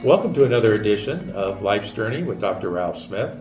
Welcome to another edition of Life's Journey with Dr. Ralph Smith,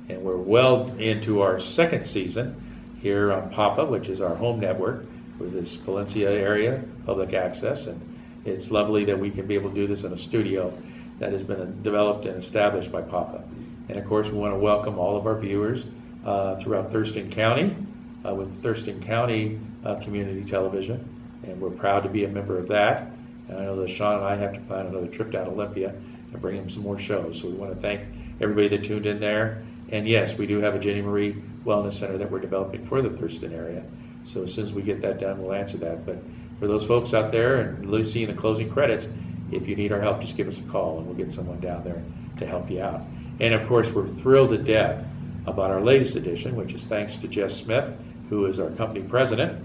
and we're well into our second season here on PAPA, which is our home network with this Valencia area, public access, and it's lovely that we can be able to do this in a studio that has been developed and established by PAPA. And of course, we want to welcome all of our viewers throughout Thurston County with Thurston County Community Television, and we're proud to be a member of that. And I know that Sean and I have to plan another trip down to Olympia and bring him some more shows. So we want to thank everybody that tuned in there. And yes, we do have a Jenny Marie Wellness Center that we're developing for the Thurston area. So as soon as we get that done, we'll answer that. But for those folks out there and Lucy in the closing credits, if you need our help, just give us a call and we'll get someone down there to help you out. And of course, we're thrilled to death about our latest edition, which is thanks to Jess Smith, who is our company president.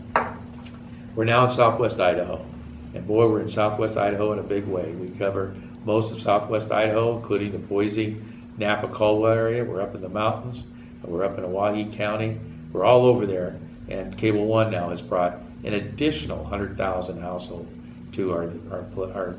We're now in Southwest Idaho. And boy, we're in Southwest Idaho in a big way. We cover most of Southwest Idaho, including the Boise, Napa, Caldwell area. We're up in the mountains. We're up in Owyhee County. We're all over there. And Cable One now has brought an additional 100,000 households to our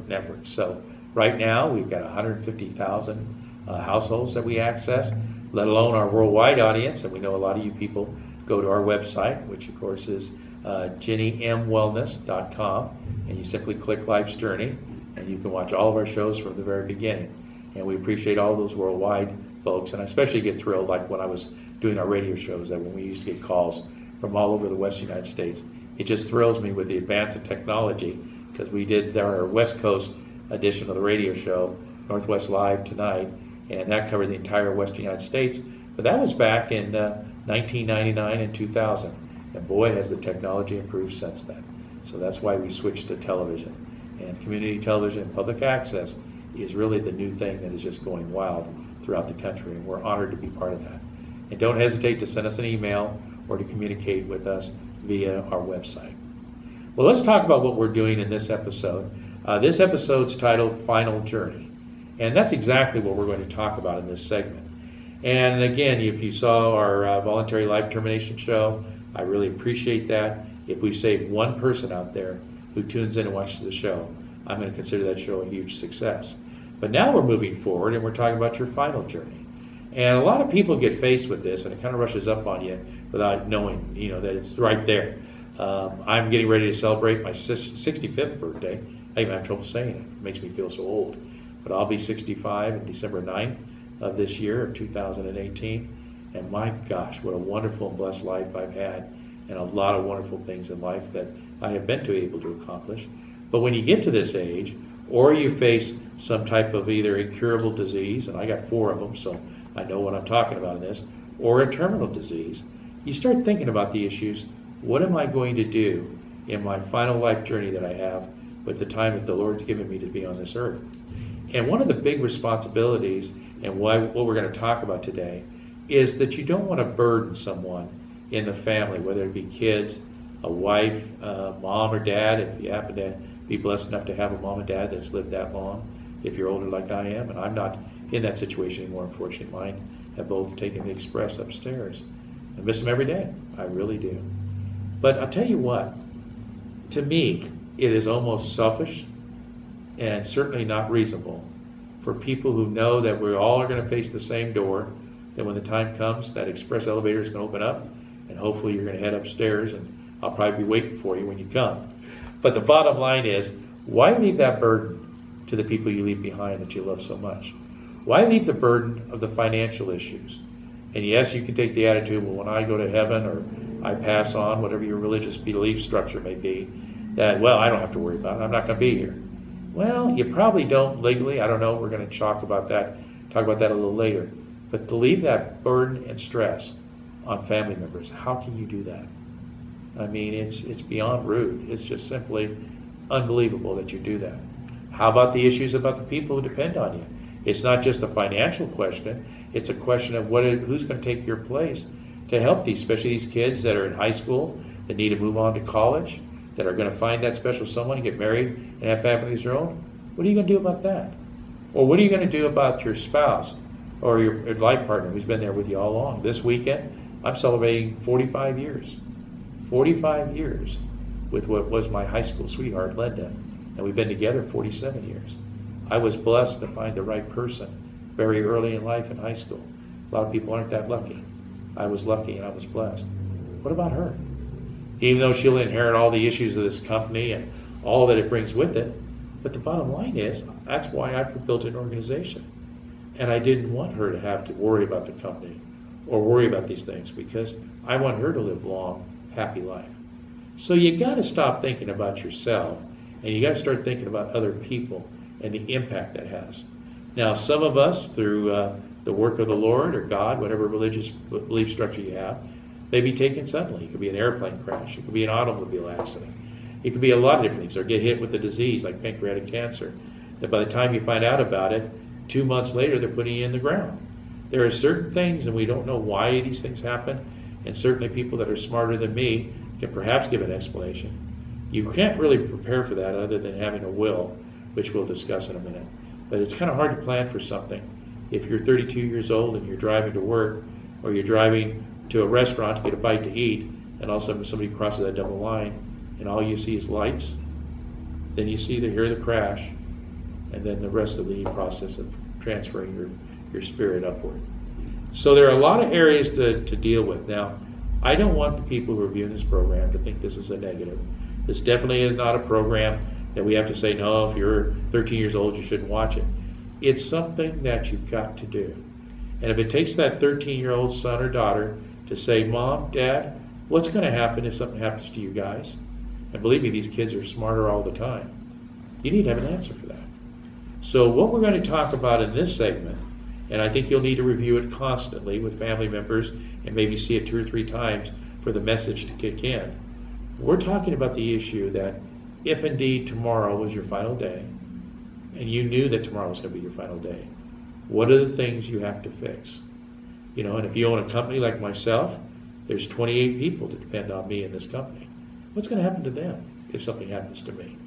network. So right now, we've got 150,000 households that we access, let alone our worldwide audience. And we know a lot of you people go to our website, which of course is jennymwellness.com, and you simply click Life's Journey, and you can watch all of our shows from the very beginning. And we appreciate all those worldwide folks, and I especially get thrilled like when I was doing our radio shows, that when we used to get calls from all over the West United States. It just thrills me with the advance of technology, because we did our West Coast edition of the radio show, Northwest Live Tonight, and that covered the entire Western United States. But that was back in 1999 and 2000. And boy, has the technology improved since then. So that's why we switched to television. And community television and public access is really the new thing that is just going wild throughout the country. And we're honored to be part of that. And don't hesitate to send us an email or to communicate with us via our website. Well, let's talk about what we're doing in this episode. This episode's titled Final Journey. And that's exactly what we're going to talk about in this segment. And again, if you saw our voluntary life termination show, I really appreciate that. If we save one person out there who tunes in and watches the show, I'm going to consider that show a huge success. But now we're moving forward and we're talking about your final journey. And a lot of people get faced with this and it kind of rushes up on you without knowing, that it's right there. I'm getting ready to celebrate my 65th birthday. I even have trouble saying it. It makes me feel so old. But I'll be 65 on December 9th of this year, of 2018. And my gosh, what a wonderful and blessed life I've had, and a lot of wonderful things in life that I have been able to accomplish. But when you get to this age, or you face some type of either incurable disease, and I got 4 of them, so I know what I'm talking about in this, or a terminal disease, you start thinking about the issues. What am I going to do in my final life journey that I have with the time that the Lord's given me to be on this earth? And one of the big responsibilities, and what we're going to talk about today, is that you don't want to burden someone in the family, whether it be kids, a wife, mom or dad, if you happen to be blessed enough to have a mom and dad that's lived that long, if you're older like I am, and I'm not in that situation anymore, unfortunately. Mine have both taken the express upstairs. I miss them every day. I really do. But I'll tell you what, to me, it is almost selfish and certainly not reasonable for people who know that we all are going to face the same door, that when the time comes, that express elevator is going to open up, and hopefully you're going to head upstairs, and I'll probably be waiting for you when you come. But the bottom line is, why leave that burden to the people you leave behind that you love so much? Why leave the burden of the financial issues? And yes, you can take the attitude, well, when I go to heaven or I pass on, whatever your religious belief structure may be, that, well, I don't have to worry about it. I'm not going to be here. Well, you probably don't legally. I don't know. We're going to talk about that a little later. But to leave that burden and stress on family members, how can you do that? I mean, it's beyond rude. It's just simply unbelievable that you do that. How about the issues about the people who depend on you? It's not just a financial question. It's a question of who's going to take your place to help these, especially these kids that are in high school, that need to move on to college, that are going to find that special someone, get married, and have families of their own. What are you going to do about that? Or what are you going to do about your spouse or your life partner who's been there with you all along? This weekend, I'm celebrating 45 years. 45 years with what was my high school sweetheart, Linda. And we've been together 47 years. I was blessed to find the right person very early in life in high school. A lot of people aren't that lucky. I was lucky and I was blessed. What about her? Even though she'll inherit all the issues of this company and all that it brings with it, but the bottom line is, that's why I built an organization. And I didn't want her to have to worry about the company or worry about these things, because I want her to live a long, happy life. So you got to stop thinking about yourself, and you got to start thinking about other people and the impact that has. Now, some of us, through the work of the Lord or God, whatever religious belief structure you have, may be taken suddenly. It could be an airplane crash. It could be an automobile accident. It could be a lot of different things, or get hit with a disease like pancreatic cancer, that by the time you find out about it, 2 months later, they're putting you in the ground. There are certain things, and we don't know why these things happen, and certainly people that are smarter than me can perhaps give an explanation. You can't really prepare for that other than having a will, which we'll discuss in a minute. But it's kind of hard to plan for something. If you're 32 years old and you're driving to work, or you're driving to a restaurant to get a bite to eat, and all of a sudden somebody crosses that double line, and all you see is lights, then you hear the crash, and then the rest of the process of transferring your spirit upward. So there are a lot of areas to deal with. Now, I don't want the people who are viewing this program to think this is a negative. This definitely is not a program that we have to say, no, if you're 13 years old, you shouldn't watch it. It's something that you've got to do. And if it takes that 13-year-old son or daughter to say, Mom, Dad, what's going to happen if something happens to you guys? And believe me, these kids are smarter all the time. You need to have an answer for that. So what we're going to talk about in this segment, and I think you'll need to review it constantly with family members and maybe see it 2 or 3 times for the message to kick in. We're talking about the issue that if indeed tomorrow was your final day, and you knew that tomorrow was going to be your final day, what are the things you have to fix? And if you own a company like myself, there's 28 people that depend on me in this company. What's going to happen to them if something happens to me?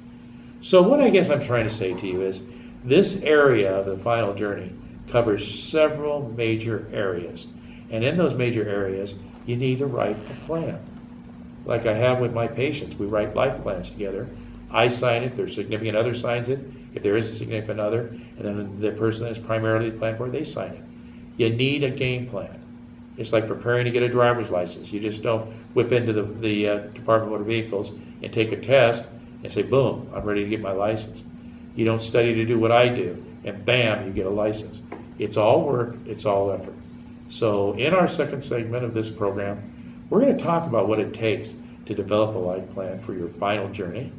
So what I guess I'm trying to say to you is, this area of the final journey covers several major areas. And in those major areas, you need to write a plan. Like I have with my patients, we write life plans together. I sign it, their significant other signs it, if there is a significant other, and then the person that is primarily planned for, they sign it. You need a game plan. It's like preparing to get a driver's license. You just don't whip into the Department of Motor Vehicles and take a test and say, boom, I'm ready to get my license. You don't study to do what I do, and bam, you get a license. It's all work, it's all effort. So in our second segment of this program, we're going to talk about what it takes to develop a life plan for your final journey.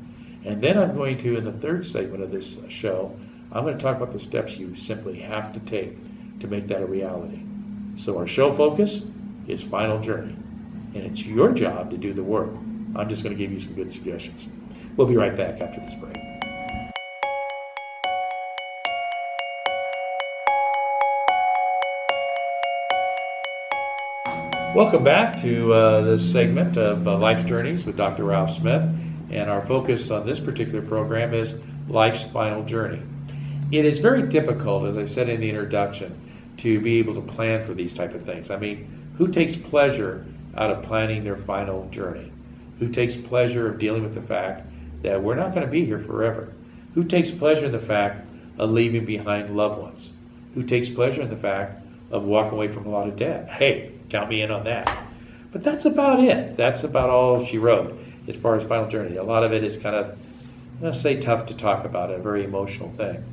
And then I'm going to, in the third segment of this show, I'm going to talk about the steps you simply have to take to make that a reality. So our show focus is final journey, and it's your job to do the work. I'm just going to give you some good suggestions. We'll be right back after this break. Welcome back to this segment of Life's Journeys with Dr. Ralph Smith, and our focus on this particular program is life's final journey. It is very difficult, as I said in the introduction, to be able to plan for these type of things. I mean, who takes pleasure out of planning their final journey? Who takes pleasure of dealing with the fact that we're not going to be here forever? Who takes pleasure in the fact of leaving behind loved ones? Who takes pleasure in the fact of walking away from a lot of debt? Hey, count me in on that. But that's about it. That's about all she wrote as far as final journey. A lot of it is kind of, let's say, tough to talk about, a very emotional thing.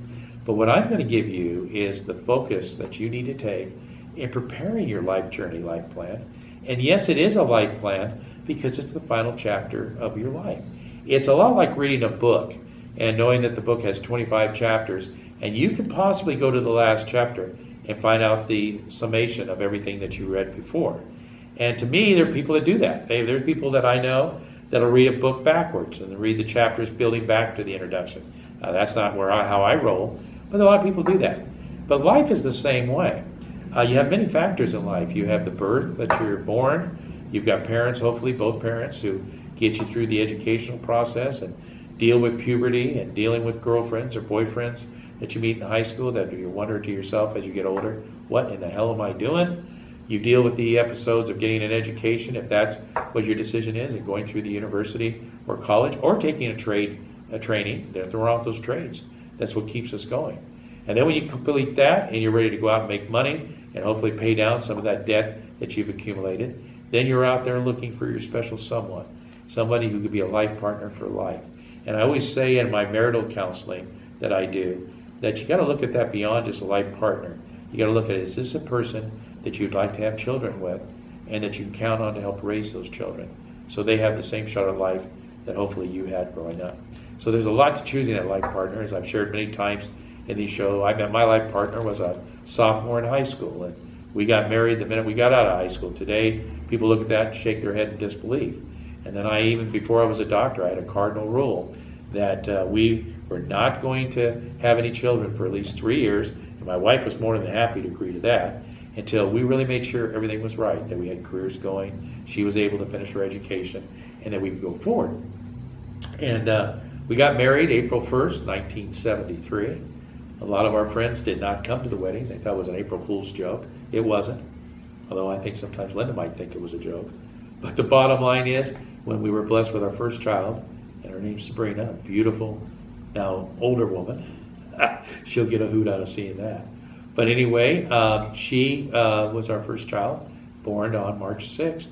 But what I'm going to give you is the focus that you need to take in preparing your life journey, life plan. And yes, it is a life plan because it's the final chapter of your life. It's a lot like reading a book and knowing that the book has 25 chapters, and you can possibly go to the last chapter and find out the summation of everything that you read before. And to me, there are people that do that. There are people that I know that'll read a book backwards and read the chapters building back to the introduction. That's not how I roll, but a lot of people do that. But life is the same way. You have many factors in life. You have the birth that you're born. You've got parents, hopefully both parents, who get you through the educational process and deal with puberty and dealing with girlfriends or boyfriends that you meet in high school that you wonder to yourself as you get older, what in the hell am I doing? You deal with the episodes of getting an education, if that's what your decision is, and going through the university or college, or taking a training. There's nothing wrong with those trades. That's what keeps us going. And then when you complete that and you're ready to go out and make money and hopefully pay down some of that debt that you've accumulated, then you're out there looking for your special someone, somebody who could be a life partner for life. And I always say in my marital counseling that I do, that you got to look at that beyond just a life partner. You got to look at it, is this a person that you'd like to have children with and that you can count on to help raise those children so they have the same shot at life that hopefully you had growing up. So there's a lot to choosing that life partner, as I've shared many times in these shows. I met my life partner was a sophomore in high school, and we got married the minute we got out of high school. Today, people look at that and shake their head in disbelief. And then even before I was a doctor, I had a cardinal rule that we were not going to have any children for at least 3 years, and my wife was more than happy to agree to that, until we really made sure everything was right, that we had careers going, she was able to finish her education, and that we could go forward. And we got married April 1st, 1973. A lot of our friends did not come to the wedding. They thought it was an April Fool's joke. It wasn't, although I think sometimes Linda might think it was a joke. But the bottom line is, when we were blessed with our first child, and her name's Sabrina, a beautiful, now older woman, she'll get a hoot out of seeing that. But anyway, she was our first child, born on March 6th,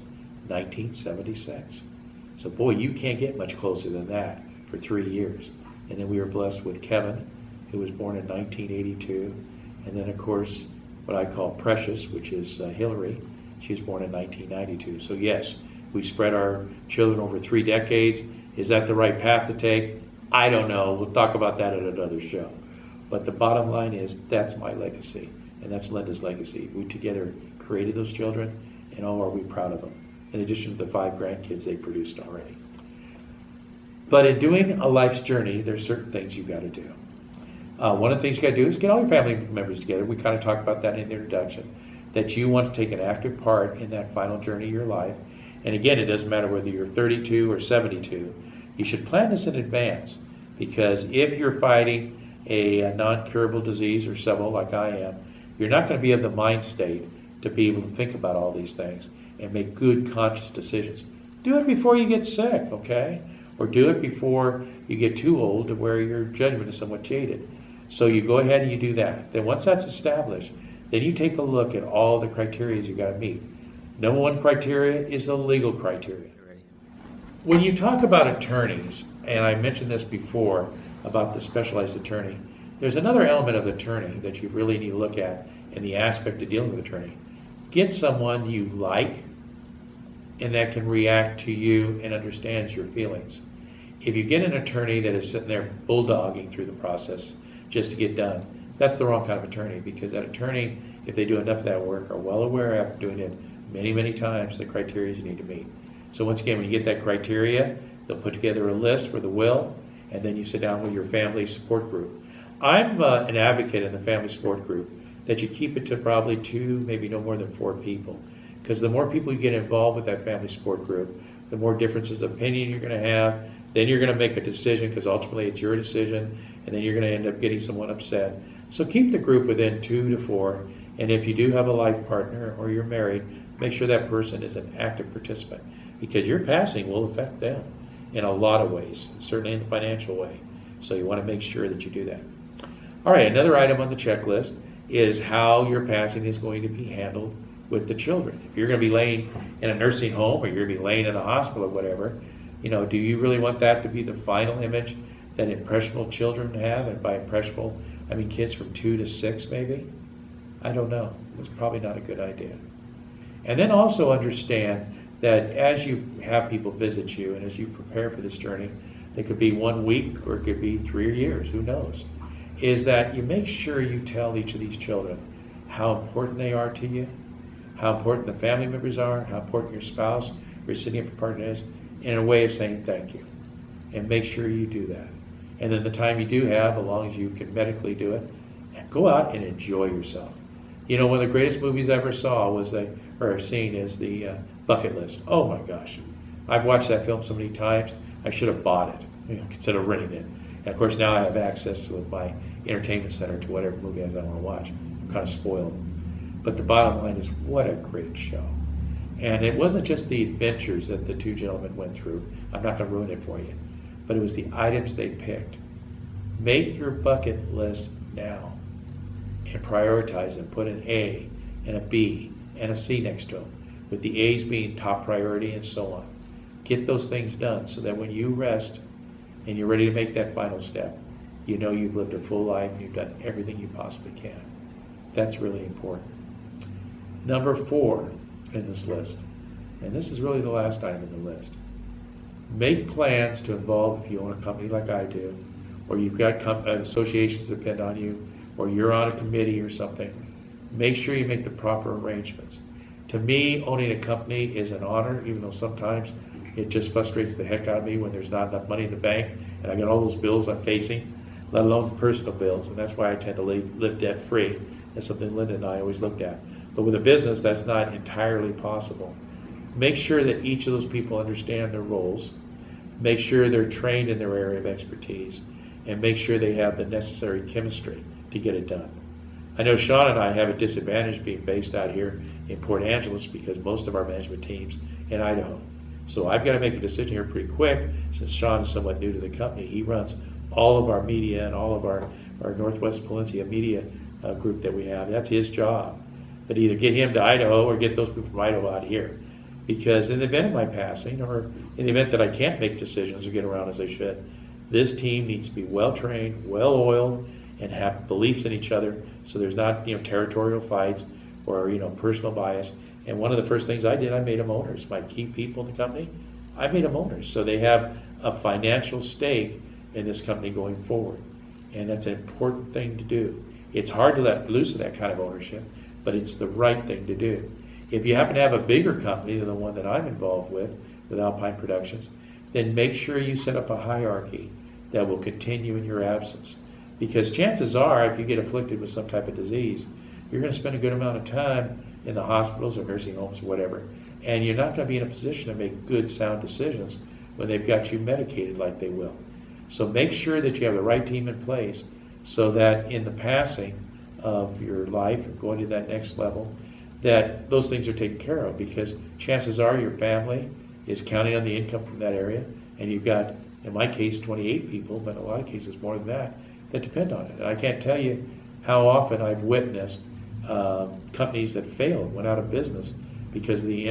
1976. So boy, you can't get much closer than that for 3 years. And then we were blessed with Kevin, who was born in 1982. And then, of course, what I call Precious, which is Hillary. She was born in 1992. So yes, we spread our children over 3 decades. Is that the right path to take? I don't know. We'll talk about that at another show. But the bottom line is, that's my legacy, and that's Linda's legacy. We together created those children, and oh, are we proud of them, in addition to the 5 grandkids they produced already. But in doing a life's journey, there's certain things you've got to do. One of the things you got to do is get all your family members together. We kind of talked about that in the introduction, that you want to take an active part in that final journey of your life. And again, it doesn't matter whether you're 32 or 72. You should plan this in advance, because if you're fighting a non-curable disease or several like I am, you're not going to be in the mind state to be able to think about all these things and make good conscious decisions. Do it before you get sick, okay? Or do it before you get too old to where your judgment is somewhat jaded. So you go ahead and you do that. Then once that's established, then you take a look at all the criteria you got to meet. Number 1 criteria is the legal criteria. When you talk about attorneys, and I mentioned this before about the specialized attorney, there's another element of attorney that you really need to look at in the aspect of dealing with attorney. Get someone you like and that can react to you and understands your feelings. If you get an attorney that is sitting there bulldogging through the process just to get done, that's the wrong kind of attorney, because that attorney, if they do enough of that work, are well aware after doing it many, many times the criteria you need to meet. So once again, when you get that criteria, they'll put together a list for the will, and then you sit down with your family support group. I'm an advocate in the family support group that you keep it to probably 2, maybe no more than 4 people. Because the more people you get involved with that family support group, the more differences of opinion you're going to have. Then you're going to make a decision, because ultimately it's your decision, and then you're going to end up getting someone upset. So keep the group within 2 to 4, and if you do have a life partner or you're married, make sure that person is an active participant, because your passing will affect them in a lot of ways, certainly in the financial way. So you want to make sure that you do that. All right, another item on the checklist is how your passing is going to be handled with the children. If you're going to be laying in a nursing home, or you're going to be laying in a hospital or whatever, do you really want that to be the final image that impressionable children have? And by impressionable, I mean kids from 2 to 6 maybe? I don't know. It's probably not a good idea. And then also understand that as you have people visit you and as you prepare for this journey, it could be 1 week or it could be 3 years, who knows, is that you make sure you tell each of these children how important they are to you, how important the family members are, how important your spouse or your significant partner is, in a way of saying thank you. And make sure you do that. And then the time you do have, as long as you can medically do it, go out and enjoy yourself. One of the greatest movies I ever saw was have seen is the Bucket List. Oh my gosh. I've watched that film so many times, I should have bought it instead of renting it. And of course now I have access with my entertainment center to whatever movie I want to watch. I'm kind of spoiled. But the bottom line is, what a great show. And it wasn't just the adventures that the 2 gentlemen went through. I'm not going to ruin it for you. But it was the items they picked Make your bucket list now and prioritize them. Put an A and a B and a C next to them, with the A's being top priority and so on. Get those things done so that when you rest and you're ready to make that final step, you know you've lived a full life, you've done everything you possibly can. That's really important. Number 4 in this list, and this is really the last item in the list. Make plans to involve, if you own a company like I do, or you've got associations that depend on you, or you're on a committee or something, make sure you make the proper arrangements. To me, owning a company is an honor, even though sometimes it just frustrates the heck out of me when there's not enough money in the bank and I got all those bills I'm facing, let alone personal bills, and that's why I tend to live debt-free. That's something Linda and I always looked at. But with a business, that's not entirely possible. Make sure that each of those people understand their roles, make sure they're trained in their area of expertise, and make sure they have the necessary chemistry to get it done. I know Sean and I have a disadvantage being based out here in Port Angeles because most of our management team's in Idaho. So I've got to make a decision here pretty quick since Sean is somewhat new to the company. He runs all of our media and all of our Northwest Palencia media group that we have. That's his job. But either get him to Idaho or get those people from Idaho out here. Because in the event of my passing, or in the event that I can't make decisions or get around as I should, this team needs to be well-trained, well-oiled, and have beliefs in each other so there's not territorial fights or personal bias. And one of the first things I did, I made them owners. My key people in the company, I made them owners. So they have a financial stake in this company going forward. And that's an important thing to do. It's hard to let loose of that kind of ownership, but it's the right thing to do. If you happen to have a bigger company than the one that I'm involved with Alpine Productions, then make sure you set up a hierarchy that will continue in your absence. Because chances are, if you get afflicted with some type of disease, you're going to spend a good amount of time in the hospitals or nursing homes or whatever, and you're not going to be in a position to make good, sound decisions when they've got you medicated like they will. So make sure that you have the right team in place so that in the passing of your life and going to that next level, that those things are taken care of, because chances are your family is counting on the income from that area, and you've got, in my case, 28 people, but in a lot of cases more than that depend on it. And I can't tell you how often I've witnessed companies that failed, went out of business because of the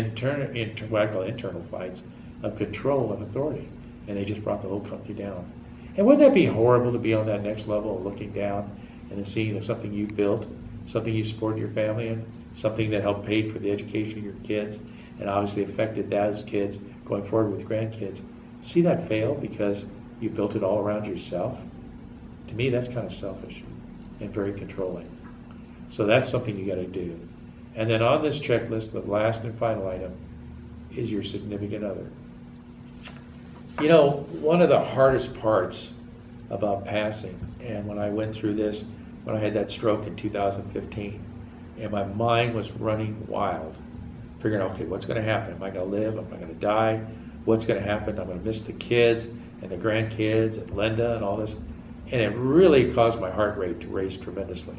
what I call internal fights of control and authority, and they just brought the whole company down. And wouldn't that be horrible to be on that next level of looking down and then seeing something you built, something you supported your family in, something that helped pay for the education of your kids and obviously affected those kids going forward with grandkids. See that fail because you built it all around yourself? To me, that's kind of selfish and very controlling. So that's something you got to do. And then on this checklist, the last and final item is your significant other. One of the hardest parts about passing, and when I went through this, when I had that stroke in 2015, and my mind was running wild, figuring, okay, what's going to happen? Am I going to live? Am I going to die? What's going to happen? I'm going to miss the kids and the grandkids and Linda and all this. And it really caused my heart rate to race tremendously.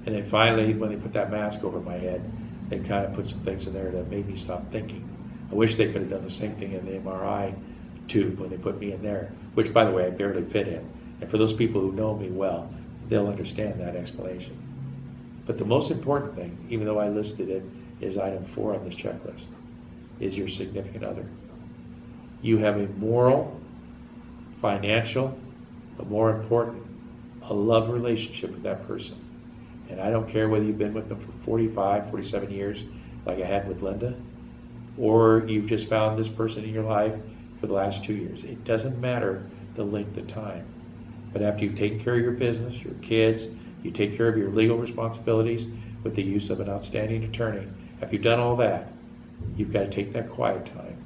And then finally, when they put that mask over my head, they kind of put some things in there that made me stop thinking. I wish they could have done the same thing in the MRI tube when they put me in there, which, by the way, I barely fit in. And for those people who know me well, they'll understand that explanation. But the most important thing, even though I listed it, is item 4 on this checklist, is your significant other. You have a moral, financial, but more important, a love relationship with that person. And I don't care whether you've been with them for 45, 47 years, like I had with Linda, or you've just found this person in your life for the last 2 years. It doesn't matter the length of time. But after you've taken care of your business, your kids, you take care of your legal responsibilities with the use of an outstanding attorney, after you've done all that, you've got to take that quiet time.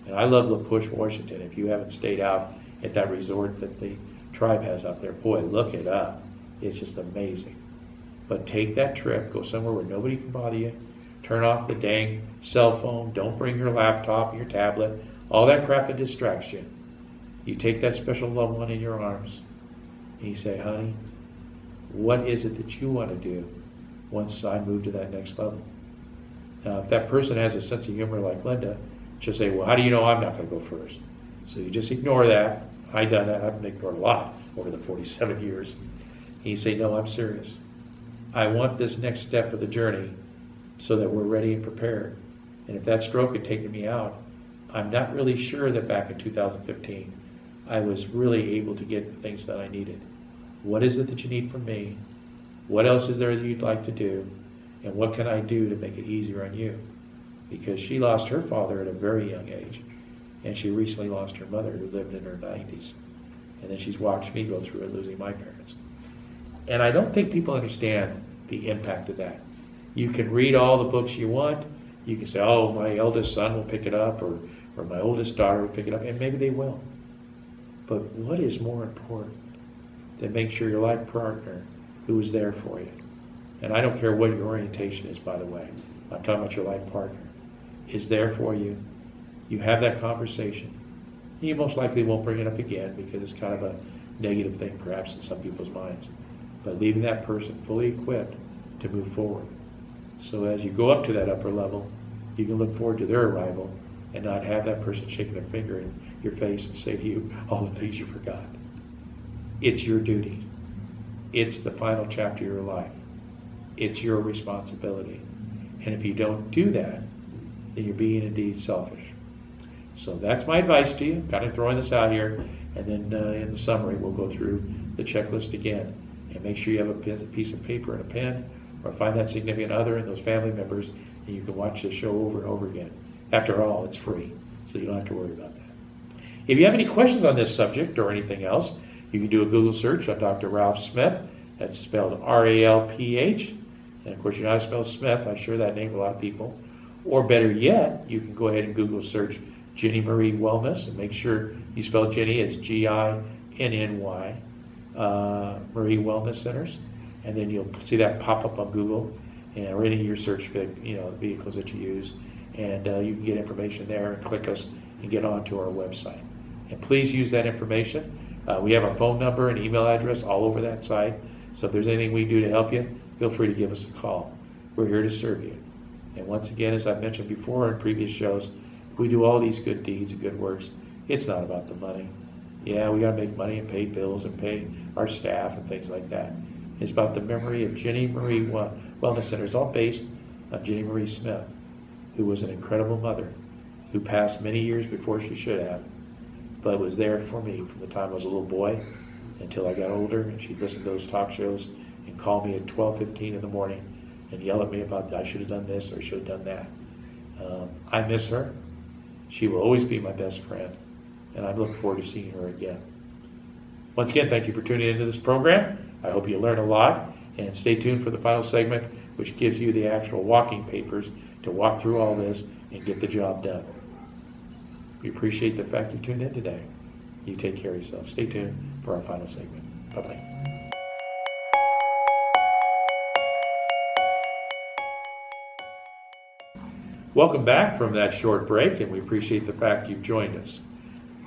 And I love La Push, Washington. If you haven't stayed out at that resort that the tribe has up there, boy, look it up. It's just amazing. But take that trip, go somewhere where nobody can bother you, turn off the dang cell phone, don't bring your laptop, your tablet, all that crap that distracts you. You take that special loved one in your arms, and you say, honey, what is it that you want to do once I move to that next level? Now, if that person has a sense of humor like Linda, she'll say, well, how do you know I'm not going to go first? So you just ignore that. I've done that. I've ignored a lot. over the 47 years. And you say, no, I'm serious. I want this next step of the journey so that we're ready and prepared. And if that stroke had taken me out, I'm not really sure that back in 2015, I was really able to get the things that I needed. What is it that you need from me? What else is there that you'd like to do? And what can I do to make it easier on you? Because she lost her father at a very young age, and she recently lost her mother, who lived in her 90s. And then she's watched me go through it, losing my parents. And I don't think people understand the impact of that. You can read all the books you want. You can say, oh, my eldest son will pick it up, or my oldest daughter will pick it up, and maybe they will. But what is more important than make sure your life partner who is there for you, and I don't care what your orientation is, by the way, I'm talking about your life partner, is there for you. You have that conversation. You most likely won't bring it up again because it's kind of a negative thing perhaps in some people's minds. But leaving that person fully equipped to move forward. So as you go up to that upper level, you can look forward to their arrival and not have that person shaking their finger in your face and say to you all the things you forgot. It's your duty. It's the final chapter of your life. It's your responsibility. And if you don't do that, then you're being indeed selfish. So that's my advice to you. Kind of throwing this out here. And then in the summary, we'll go through the checklist again. And make sure you have a piece of paper and a pen, or find that significant other and those family members, and you can watch the show over and over again. After all, it's free, so you don't have to worry about that. If you have any questions on this subject or anything else, you can do a Google search on Dr. Ralph Smith. That's spelled R-A-L-P-H. And of course, you know how to spell Smith. I share that name with a lot of people. Or better yet, you can go ahead and Google search Ginny Marie Wellness, and make sure you spell Ginny as G-I-N-N-Y. Marie Wellness Centers, and then you'll see that pop up on Google or any of your search vehicles that you use, and you can get information there and click us and get onto our website. And please use that information. We have our phone number and email address all over that site, so if there's anything we do to help you, feel free to give us a call. We're here to serve you. And once again, as I've mentioned before in previous shows, we do all these good deeds and good works. It's not about the money. Yeah, we got to make money and pay bills and pay our staff and things like that. It's about the memory of Ginny Marie Wellness Center. It's all based on Ginny Marie Smith, who was an incredible mother, who passed many years before she should have, but was there for me from the time I was a little boy until I got older, and she'd listen to those talk shows and call me at 12:15 in the morning and yell at me about I should have done this or I should have done that. I miss her. She will always be my best friend, and I look forward to seeing her again. Once again, thank you for tuning into this program. I hope you learn a lot, and stay tuned for the final segment, which gives you the actual walking papers to walk through all this and get the job done. We appreciate the fact you tuned in today. You take care of yourself. Stay tuned for our final segment. Bye-bye. Welcome back from that short break, and we appreciate the fact you've joined us.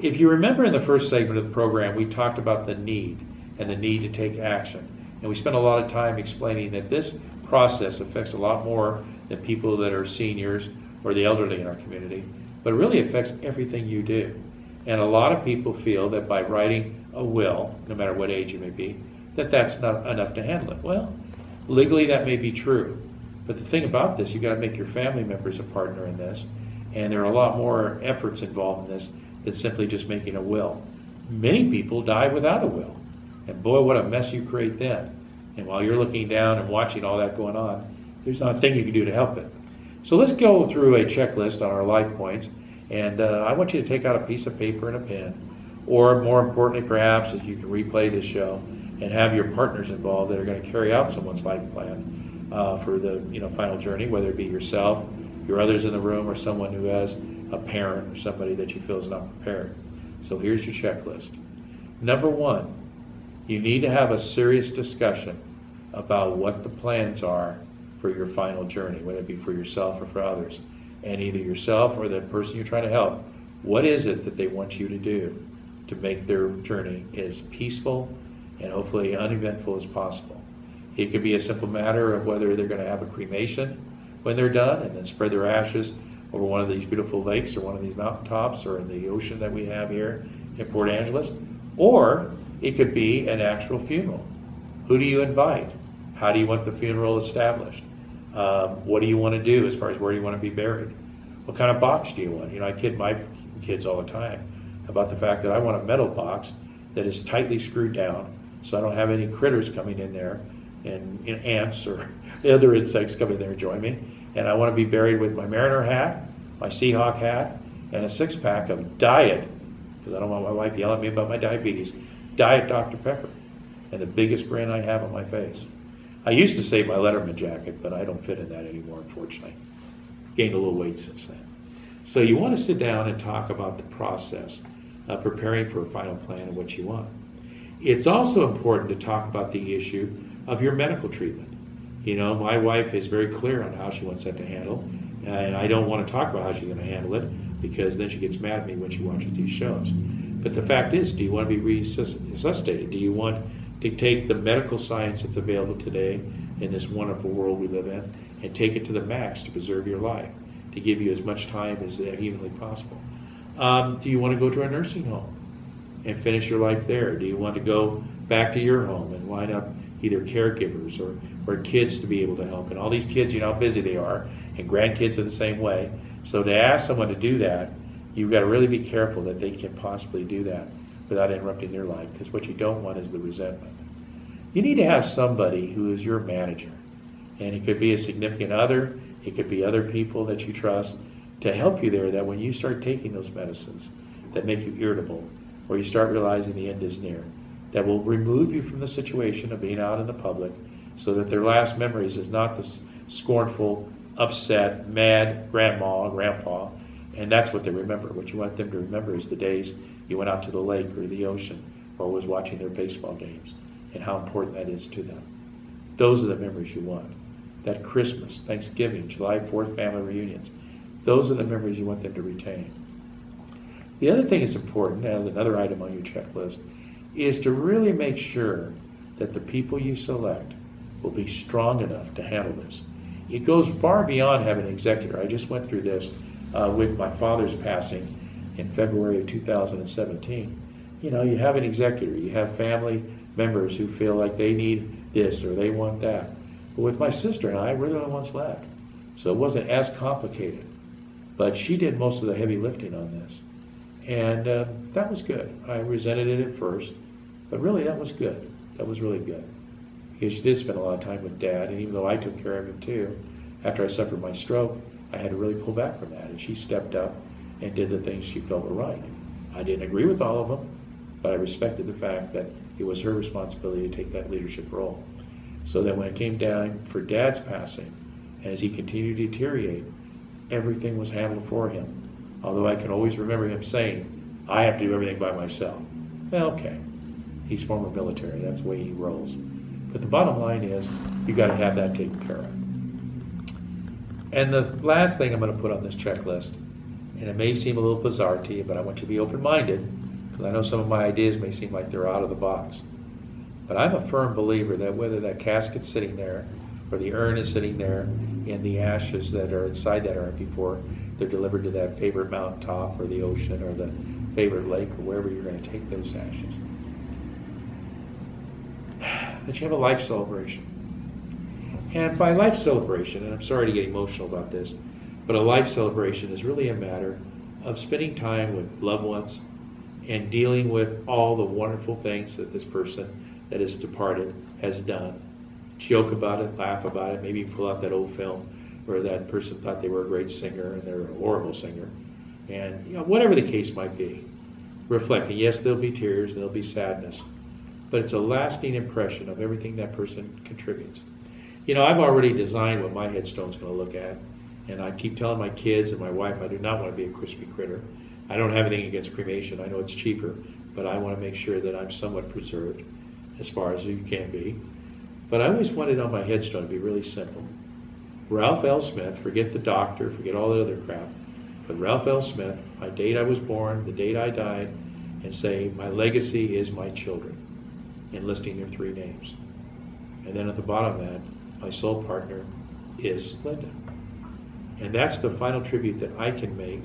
If you remember in the first segment of the program, we talked about the need and the need to take action. And we spent a lot of time explaining that this process affects a lot more than people that are seniors or the elderly in our community, but it really affects everything you do. And a lot of people feel that by writing a will, no matter what age you may be, that that's not enough to handle it. Well, legally that may be true. But the thing about this, you've got to make your family members a partner in this. And there are a lot more efforts involved in this than simply just making a will. Many people die without a will. And boy, what a mess you create then. And while you're looking down and watching all that going on, there's not a thing you can do to help it. So let's go through a checklist on our life points. And I want you to take out a piece of paper and a pen. Or more importantly, perhaps, if you can replay this show and have your partners involved that are going to carry out someone's life plan for the final journey, whether it be yourself, your others in the room, or someone who has a parent or somebody that you feel is not prepared. So here's your checklist. Number one, you need to have a serious discussion about what the plans are for your final journey, whether it be for yourself or for others. And either yourself or the person you're trying to help, what is it that they want you to do to make their journey as peaceful and hopefully uneventful as possible? It could be a simple matter of whether they're going to have a cremation when they're done and then spread their ashes over one of these beautiful lakes or one of these mountaintops or in the ocean that we have here in Port Angeles. Or It could be an actual funeral. Who do you invite? How do you want the funeral established? What do you want to do as far as where you want to be buried? What kind of box do you want? I kid my kids all the time about the fact that I want a metal box that is tightly screwed down so I don't have any critters coming in there and ants or other insects coming in there and join me. And I want to be buried with my Mariner hat, my Seahawk hat, and a 6-pack of Diet, because I don't want my wife yelling at me about my diabetes, Diet Dr. Pepper, and the biggest grin I have on my face. I used to save my Letterman jacket, but I don't fit in that anymore, unfortunately. Gained a little weight since then. So you want to sit down and talk about the process of preparing for a final plan of what you want. It's also important to talk about the issue of your medical treatment. My wife is very clear on how she wants that to handle, and I don't want to talk about how she's going to handle it because then she gets mad at me when she watches these shows. But the fact is, do you want to be resuscitated? Do you want to take the medical science that's available today in this wonderful world we live in and take it to the max to preserve your life, to give you as much time as humanly possible? Do you want to go to a nursing home and finish your life there? Do you want to go back to your home and line up either caregivers or kids to be able to help? And all these kids, how busy they are, and grandkids are the same way. So to ask someone to do that, you've got to really be careful that they can possibly do that without interrupting their life, because what you don't want is the resentment. You need to have somebody who is your manager, and it could be a significant other, it could be other people that you trust, to help you there, that when you start taking those medicines that make you irritable, or you start realizing the end is near, that will remove you from the situation of being out in the public, so that their last memories is not the scornful, upset, mad grandma or grandpa, and that's what they remember. What you want them to remember is the days you went out to the lake or the ocean or was watching their baseball games, and how important that is to them. Those are the memories you want. That Christmas, Thanksgiving, July 4th family reunions, those are the memories you want them to retain. The other thing that's important, as another item on your checklist, is to really make sure that the people you select will be strong enough to handle this. It goes far beyond having an executor. I just went through this with my father's passing in February of 2017. You have an executor, you have family members who feel like they need this or they want that. But with my sister and I, we're the only ones left. So it wasn't as complicated. But she did most of the heavy lifting on this. And that was good. I resented it at first, but really that was good. That was really good. Because she did spend a lot of time with Dad, and even though I took care of him too, after I suffered my stroke, I had to really pull back from that. And she stepped up and did the things she felt were right. I didn't agree with all of them, but I respected the fact that it was her responsibility to take that leadership role. So that when it came down for Dad's passing, and as he continued to deteriorate, everything was handled for him. Although I can always remember him saying, I have to do everything by myself. Well, okay. He's former military. That's the way he rolls. But the bottom line is, you've got to have that taken care of. And the last thing I'm going to put on this checklist, and it may seem a little bizarre to you, but I want you to be open-minded, because I know some of my ideas may seem like they're out of the box. But I'm a firm believer that whether that casket's sitting there, or the urn is sitting there, and the ashes that are inside that urn before they're delivered to that favorite mountaintop, or the ocean, or the favorite lake, or wherever you're going to take those ashes, that you have a life celebration. And by life celebration, and I'm sorry to get emotional about this, but a life celebration is really a matter of spending time with loved ones and dealing with all the wonderful things that this person that is departed has done. Joke about it, laugh about it, maybe pull out that old film where that person thought they were a great singer and they're a horrible singer. And whatever the case might be, reflecting. Yes, there'll be tears, there'll be sadness, but it's a lasting impression of everything that person contributes. I've already designed what my headstone's going to look at, and I keep telling my kids and my wife I do not want to be a crispy critter. I don't have anything against cremation. I know it's cheaper, but I want to make sure that I'm somewhat preserved as far as you can be. But I always wanted on my headstone to be really simple. Ralph L. Smith, forget the doctor, forget all the other crap, but Ralph L. Smith, my date I was born, the date I died, and say, my legacy is my children, and listing their 3 names. And then at the bottom of that, my soul partner is Linda. And that's the final tribute that I can make,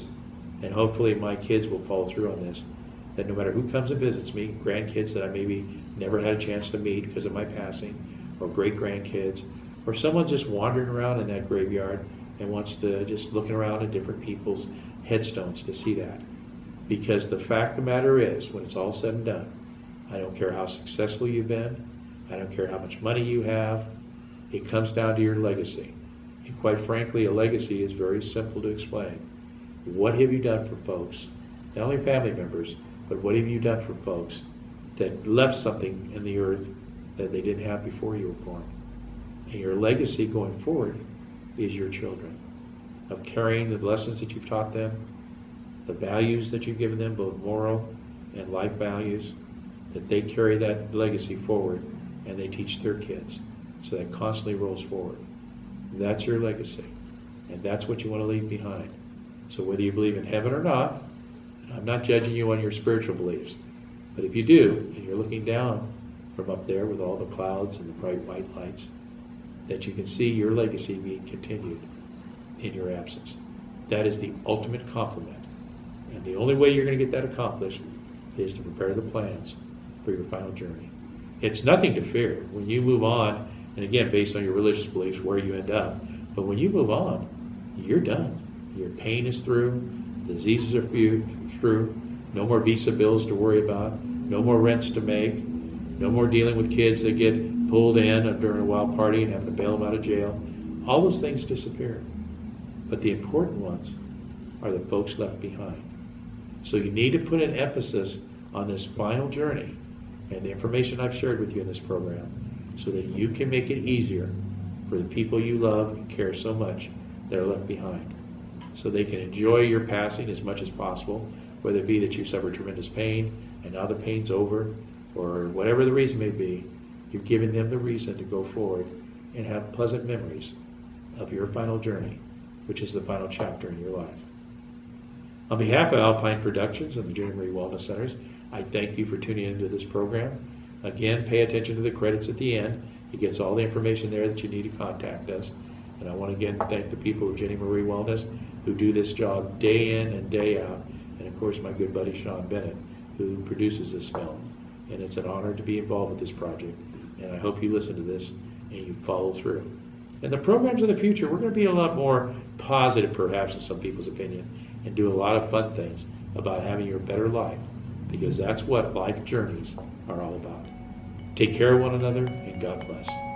and hopefully my kids will follow through on this, that no matter who comes and visits me, grandkids that I maybe never had a chance to meet because of my passing, or great-grandkids, or someone just wandering around in that graveyard and wants to just looking around at different people's headstones to see that. Because the fact of the matter is, when it's all said and done, I don't care how successful you've been, I don't care how much money you have, it comes down to your legacy. And quite frankly, a legacy is very simple to explain. What have you done for folks, not only family members, but what have you done for folks that left something in the earth that they didn't have before you were born? And your legacy going forward is your children, of carrying the lessons that you've taught them, the values that you've given them, both moral and life values, that they carry that legacy forward and they teach their kids. So that constantly rolls forward. That's your legacy. And that's what you want to leave behind. So whether you believe in heaven or not, I'm not judging you on your spiritual beliefs, but if you do, and you're looking down from up there with all the clouds and the bright white lights, that you can see your legacy being continued in your absence. That is the ultimate compliment. And the only way you're going to get that accomplished is to prepare the plans for your final journey. It's nothing to fear. When you move on, and again, based on your religious beliefs, where you end up, but when you move on, you're done. Your pain is through, diseases are through, no more visa bills to worry about, no more rents to make, no more dealing with kids that get pulled in during a wild party and having to bail them out of jail. All those things disappear. But the important ones are the folks left behind. So you need to put an emphasis on this final journey and the information I've shared with you in this program so that you can make it easier for the people you love and care so much that are left behind, so they can enjoy your passing as much as possible, whether it be that you suffered tremendous pain and now the pain's over, or whatever the reason may be. You've given them the reason to go forward and have pleasant memories of your final journey, which is the final chapter in your life. On behalf of Alpine Productions and the Jenny Marie Wellness Centers, I thank you for tuning into this program. Again, pay attention to the credits at the end. It gets all the information there that you need to contact us. And I want to again thank the people of Jenny Marie Wellness who do this job day in and day out. And of course, my good buddy Sean Bennett, who produces this film. And it's an honor to be involved with this project. And I hope you listen to this and you follow through. And the programs of the future, we're going to be a lot more positive, perhaps, in some people's opinion, and do a lot of fun things about having your better life, because that's what life journeys are all about. Take care of one another, and God bless.